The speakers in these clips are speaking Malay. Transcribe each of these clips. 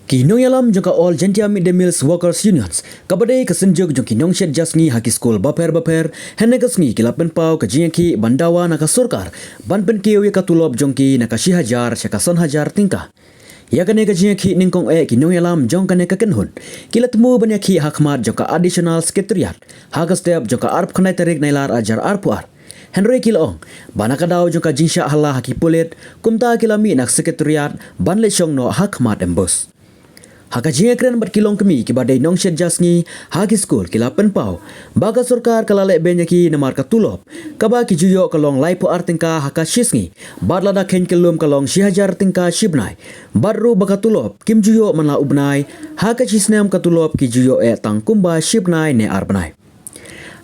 Kinong yalam jongka all Gentia Mid Day Meals Workers Unions. Kabadai kesenjuk jong kinong shed jasngi haki school baper henegasngi kilapen pau kajingki bandawa naka surkar banpen kiu ya katulop jongki naka shihajar syakason hajar tingkah. Ya kane kajingki ningkong kinong yalam jong kane kakenhun. Kilatmu banyaki hakmat jongka additional sekretariat. Haka step jongka arp khanai tarik nailar ajar arpuar. Henry Kilong, banakadaw jongka jingsha hala haki pulit, kumta kilami nak sekretariat banle syong no hakmat embos. Haka jingakren berkilong kemi kibadai nong shed jasngi haki school kilapen pau baga surkar kalale benyaki namar katulop kaba kijuyo kalong laipo artingka haka shisngi badlada ken kelum kalong shihajar tingka shibnai badru bakatulop kimjuyo manla ubnai haka chisnem katulop kijuyo tangkumba shibnai ne arbnai.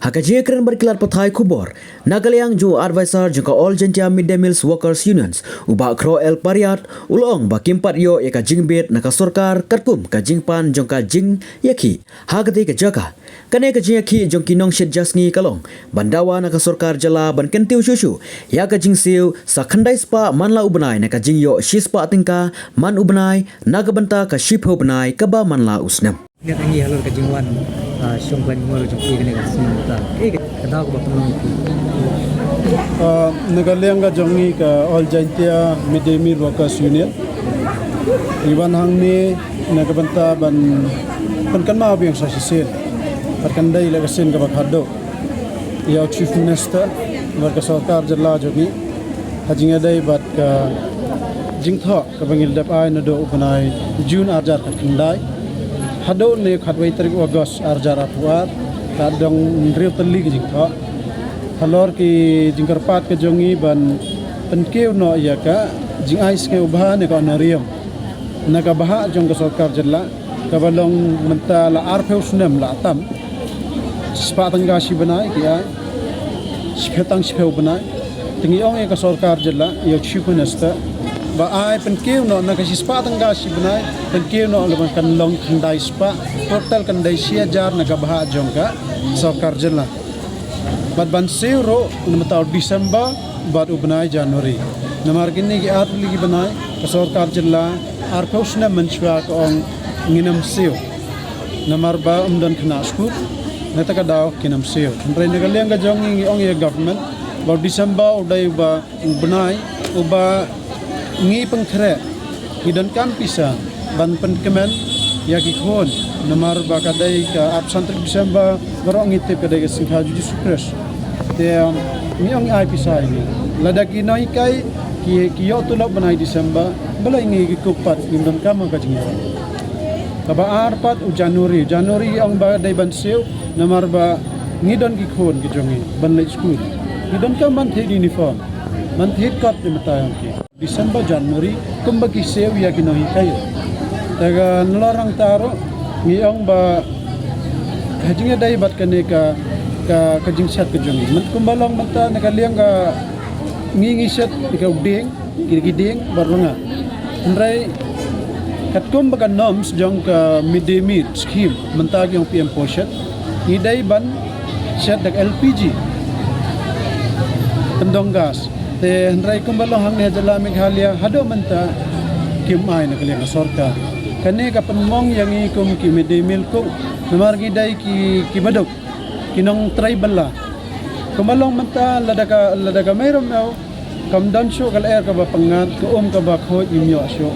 Haka jingakren berkilat pathai kubor nagaliang ju advisor jengka all Gentia Mid Day Meals Workers Unions uba kro el pariat ulong bakimpat yo eka jingbet naka surkar katkum ka jingpan jongka jing yaki hagati ka jaka kane ka jingaki jongki nong shed jasngi kalong bandawa naka surkar jala ban kentiu shushu ya ka jingsiu sa khandai spa manla ubnai naka jingyo shispa tingka man ubnai naga banta ka shipho ubnai kaba manla usnem. Ngat angi halor ka jingwan syongban ngoro jong kene ka simta kadaw ko ba nagaliang ka jongi ka all Gentia Mid Day Meal Workers Union iwan hang ni nagabanta ban kan ma biyang sa sisil parkanday lagasin ka bakhado ya chief minister warga sarkar jalla jogi hajinga dai bat ka jingtho ka bangil dap ai no do upanai june arjar ka khandai hado ne khatwai tarik August arjar apuar kadang real tali ki jingtho halor ki jingkarpat ke jongi ban penkeu no ya ka jing ais ke ubha ne ka onorium naga baha jong ka sarkar jalla ka balong menta la arpeu sunem la tam spa tangga si banai kia sikhetang sipheu banai tingi ong e ka sarkar jalla ya chief minister ba ai penkeu no naga si spa tangga si banai penkeu no le kan long khandai spa total kandai sia jar naga baha jong ka sarkar jalla bat ban seuro mata Desember bat ubnai Januari namar gini ki at ligi banai ka sarkar jalla arpusna menchwa ka ong nginam seo namar ba umdan khna skut netaka daw kinam seo andre nagaliang ka jong ong ye government ba December udai ba ubnai uba ngi pengkhre hidan kan pisa ban penkemen ya ki khon namar ba kadai ka absent December gorong itip kadai ka singha juju supres te mi ong ai pisa ini ladaki noi kai ki yo tulok banai December bala ingi ki kupat indon kama ka jinga kaba arpat u Januari ong ba dai ban seu namar ba ngidon ki khon ki jongi ban le school ngidon ka man the uniform man the kat ni matayang ki December Januari kumba ki seu ya ki noi kai taga nlarang taro ngi ong ba kajinga dai bat kane ka kajing set ka jongi man kumbalong mata nakaliang ka ngi set ka uding kiding barunga andrai katkum baga norms jong ka midday meal scheme mentag yung PM Poshet idai ban set dak LPG tendong gas te andrai kumbalong hang ne jala Meghalaya hado menta kimai na kaliang sarkar kane ka panmong yang ikum ki midday meal ko namar gidai ki badok kinong tribal la kumbalong menta ladaka mayroon na kamdan syo kal air ka ba pangat ko ka ba kho imyo syo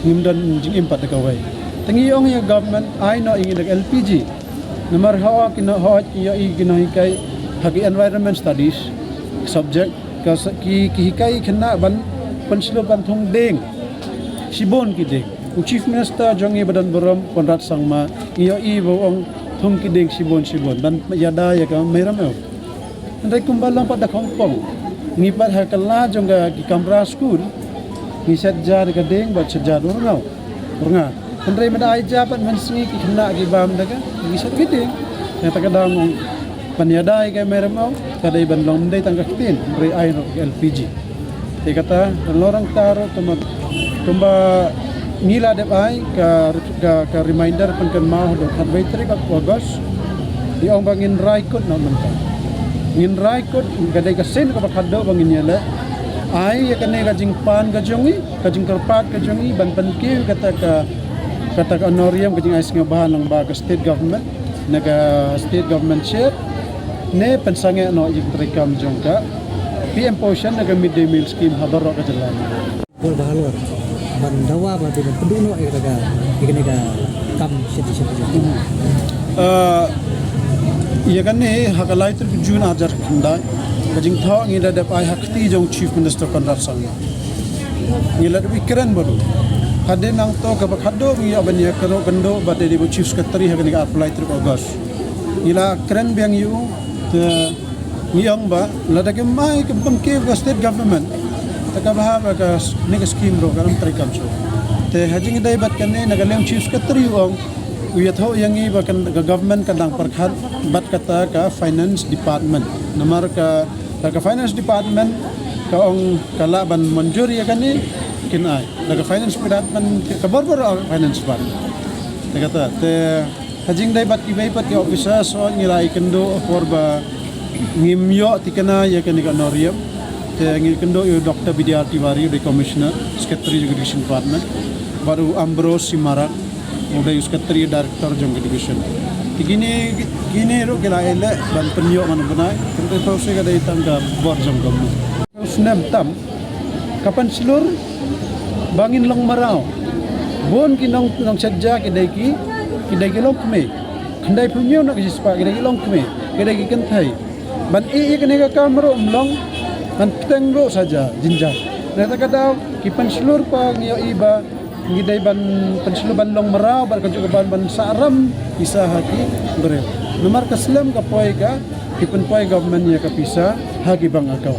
ngimdan jing impat ka way tangi ong ya government ai no ingi nag LPG namar hawa kino hawa ya i ginahi kai hagi environment studies subject ki hikai khna ban penslo ban thong deng sibon ki deng chief minister jongi badan borom Konrad Sangma iyo i bo ong thong ki deng sibon ban yada ya ka meram yo ndai kumbalang pada Hongkong ni par hakala jonga ki kamra school ni sajjar ka deng ba sajjar runga andre meda ai japat mensingi ki khna ki bam daga ni sat ki deng ya ta kadang panyadai ka meramo kadai bandong dai tangka tin re ai no LPG te kata lorang taro tumba nila de ai ka reminder kan mau do khat baitri ka August di ong bangin raikot no menta ngin raikot gadai ka sen ka bakhado bangin yala ai ya kane ka jingpan ka jongi ka jingkarpat ka jongi ban pankiw kata ka kata ka honorium kajing ais nga bahan lang ba ka state government naga state government share ne pensange no yung trikam jongka PM Potion naga midday meal scheme habaro ka jalan Pul bahalor. Bandawa ba dengan penduno ika kam seti. iya kan ne hakalai ter June ajar kandai kajing tho ngi da ai hakti jong chief minister kandar sang ngi la bi keren bodu hade nang to ka khado ngi abani karo kando bade di chief secretary hakani apply ter August ila keren biang yu te ngiang ba la da ke mai ke bangke state government taka bahaba ka ni ka scheme ro karam trikam so te hajing dai bat kan ne nagalem chief secretary ong uyatho yangi ba kan government kadang perkhat bat kata ka finance department namar ka finance department ka ong kala ban manjur ya kan ni kinai daga finance department ka borbor finance department te kata te hajing dai bat ki pat ki officer so ngirai kendo for ba ngimyo tikana ya kan ka norium te ngi kendo yo Dr. Bidya Tiwari the commissioner secretary education department baru Ambrose Simarak udah secretary director jong education gini ro kila ele ban penyo man bunai tentu to se ga dai tangga bor jong gamu usnam tam kapan silur bangin long marau bon kinong nong sajja kidai ki long kme khandai punyo nak sispa kidai ki long kme kidai ki kenthai ban kene ka kamro umlong kan tengro saja jinjang neta kadau kipan silur pa ngiyo iba ngidai ban pensilur ban long merau bar kajuk ban saram bisa haki berel nomor kaslam ka poi ka kipan poi government ya ka pisa haki bang akau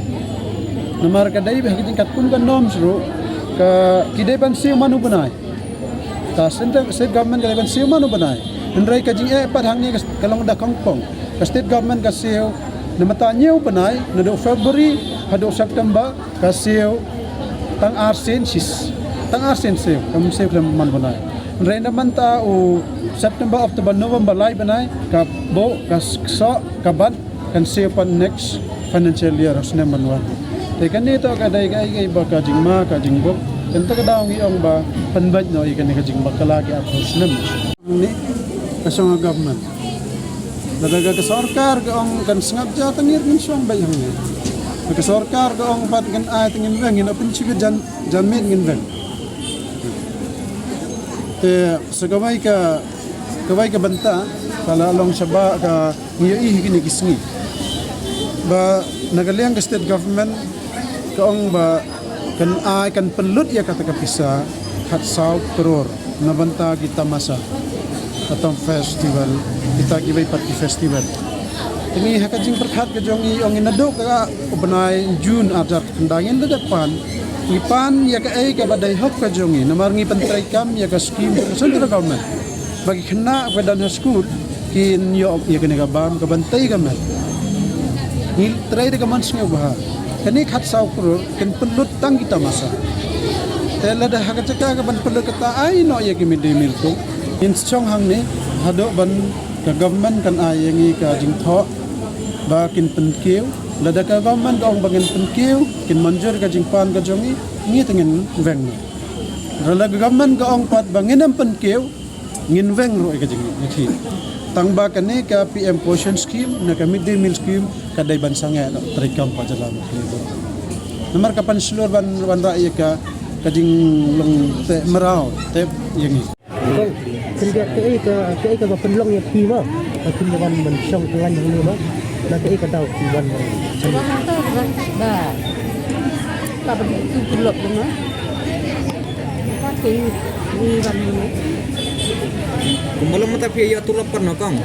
nomor kadai haki tingkat kun kan nom suru ka kidai ban siu manu benai ta state government kadai ban siu manu benai ndrai ka jing pat hang ni kalong da kongpong ka state government ka siu namata nyeu benai nado February hado September ka siu tang arsen seo kam seo kam man banai reina manta o September October November lai banai ka bo ka so ka ban kan seo pan next financial year osne manwa te kan ito ka dai kai ba ka jingma ka jingbok ento ka daw ngiong ba panbaj no ikan ka jingba kala ki apos nem ni national government daga ka sarkar ka ong kan sngap ja tangir min song ba yang ni ka sarkar ka ong pat kan ai tingin wengin open chiga jan mit ngin weng te segawai ka banta kala long saba ka ngiyo kini kisngi ba nagaliang ka state government kaong ba kan pelut ya kata kapisa hat saw kror nabanta kita masa atau festival kita gibay pati festival ini hakajing perkhat ka jongi ong inado ka ubanay June ajar kendangin da depan ipan ya ka ay ka baday hop ka jongi namarngi pantray kam ya ka scheme sa central government bagi kena pada school kin yo ya ka nagabam ka bantay ka man ni try ka man sngaw bah kani khat saw kror ken pelut tang kita masa tela da hakajaka ka ban pelut kata ay no ya ki midday meal ko in chong hang ni hado ban ka government kan ayangi ka jingtho ba kin penkiu lada ka government ong bangin penkiu kin manjur ka jingpan ka jongi ngi tengen veng rala ka government ka ong pat bangin am penkiu ngin veng ro ka jingi ngi tangba kani ka PM Potion scheme na ka midday meal scheme kadai bansanga no trikam pa jalan ni nomor kapan seluruh ban rakyat ka jing long te merau te yangi Sejak ke ka penlong ya piwa akin wan man song lan yang ni ba na ke ka tahu piwan ba ta ba tu lop na ka ke ni ban ni Kumulo mo tapi ya tulap kan kong.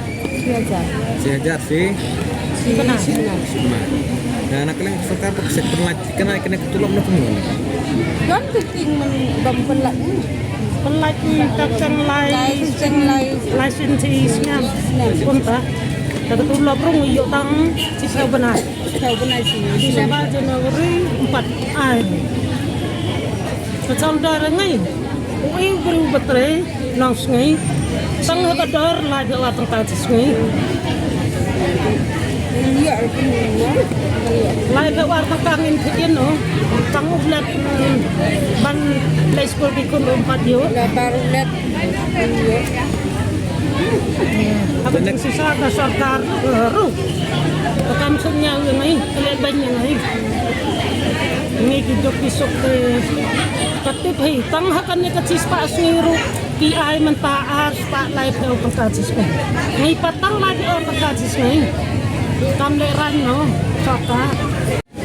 biasa Sehat sih. sina Cuma. Dan anak yang suka pakai penlati kena ketulap na kumulo. dan ting man dam pelat Pelaki takkan lai lisensi siam punta tapi tu laprung iyo tang cikau benar di Sabah Januari 4 ai macam darah ngai ui beri betre nang sungai tang kadar lai dewa tang sungai lai dewa tang kangin kian no tang ulat ban play school di kun rumpat yo. baru lihat iya Apa yang susah ke sarkar ru. Kam sunya ngai keleban ngai. Ini hidup besok ke katip hei tang hakan ni kacis pa asniru PI mentaar pa live daw pagkacis ko. Ngai patang lagi o pagkacis ngai. Kam le ran no saka.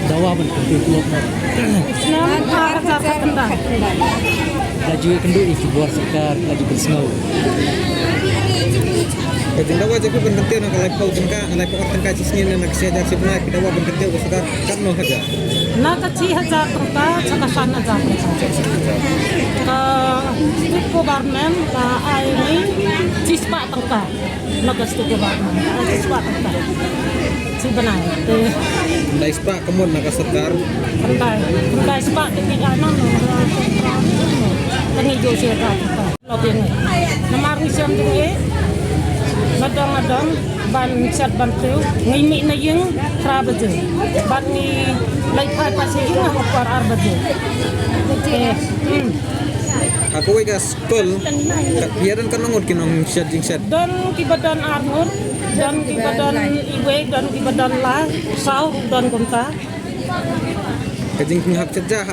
Dawa man ketulok na. Senang para kenda. Laju kendu isi buar sekar laju bersengau. Kajing dawa jadi bentuknya nak live kau jengka live kau tengka cisni nak sejajar si benar kita dawa bentuknya usakar karno saja. Na kaci hajar tengka saka sana hajar. Ka state government ka ai ni cispa tengka. Naga state government cispa tengka. Si benar. Dai spa kemun nak serkar Kendai spa di kanan tengi jo sia ka. Lobi ni. Namar ni siam tu ye. Madang-madang ban sat ban teu ngai mi na yung tra baje. Ban ni lai phai pa se ing ha par ar baje. Aku wega school biaran kan nongot kinong shed jing shed. Dan di badan armut dan di badan iwe dan di badan la sau dan konta. Kajing hap saja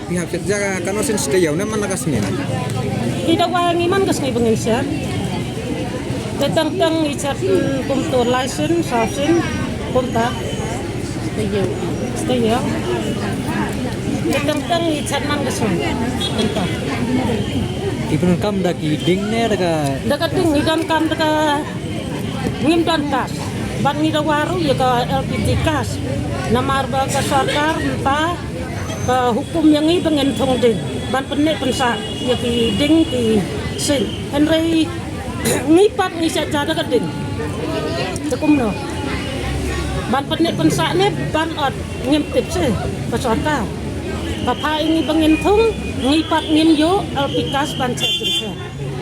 kan osin stay na man nakasni. Tidak wangi man kas ngai bengin siat. Datang icat kumtur license sausin konta. Stay ya. Datang icat man kas konta. Ibnu kam daki ding ne daga Dekat ting idan kam dekat ngim dan kas. Ban ni da waru ya ka LPG kas. Namar ba ka sarkar entah ka hukum yang i pengen thong ding. Ban penek pensa ya ki ding ki sin. Henry ngipat ni sa jada ka ding. Tekum no. Ban penek pensa ne ban ot ngim tip se ka sarkar. Papa ini pengen thong ngipat ngim yo alpikas ban cek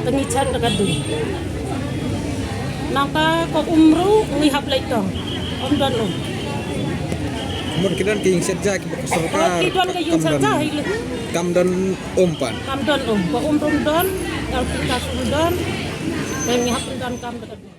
tengi chat dekat ding. Nangka ko umru ngihap laitong. Om dan om. Mun kidan king saja ki serkar. Kidan ke yung saja ile. Kam dan umpan. Kam dan om. Ko umrum dan alpikas dan ngihap dan kam dekat ding.